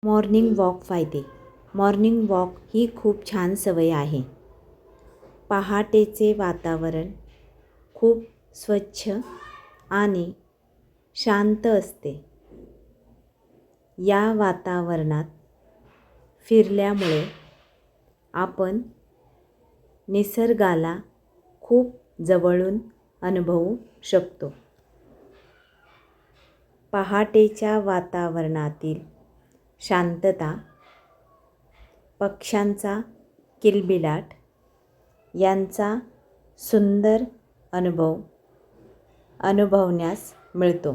Morning walk फायदे. Morning walk ही खूप छान सवय आहे. पहाटेचे वातावरण खूप स्वच्छ आणि शांत असते. या वातावरणात फिरल्यामुळे आपण निसर्गाला खूप जवळून अनुभवू शकतो. पहाटेच्या वातावरणातील शांतता, पक्ष्यांचा किलबिलाट यांचा सुंदर अनुभव अनुभवण्यास मिळतो.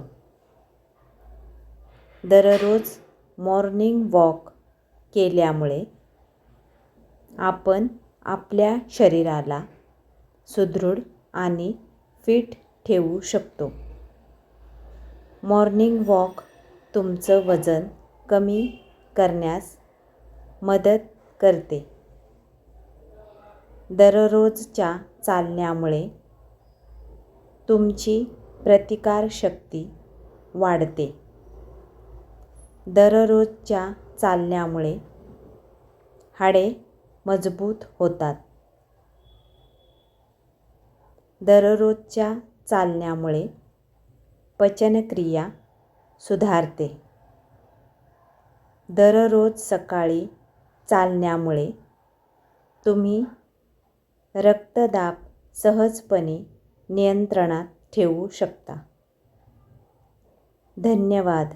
दररोज मॉर्निंग वॉक केल्यामुळे आपण आपल्या शरीराला सुदृढ आणि फिट ठेवू शकतो. मॉर्निंग वॉक तुमचं वजन कमी करण्यास मदत करते. दररोजच्या चालण्यामुळे तुमची प्रतिकारशक्ती वाढते. दररोजच्या चालण्यामुळे हाडे मजबूत होतात. दररोजच्या चालण्यामुळे पचनक्रिया सुधारते. दररोज सकाळी चालण्यामुळे तुम्ही रक्तदाब सहजपणे नियंत्रणात ठेवू शकता. धन्यवाद.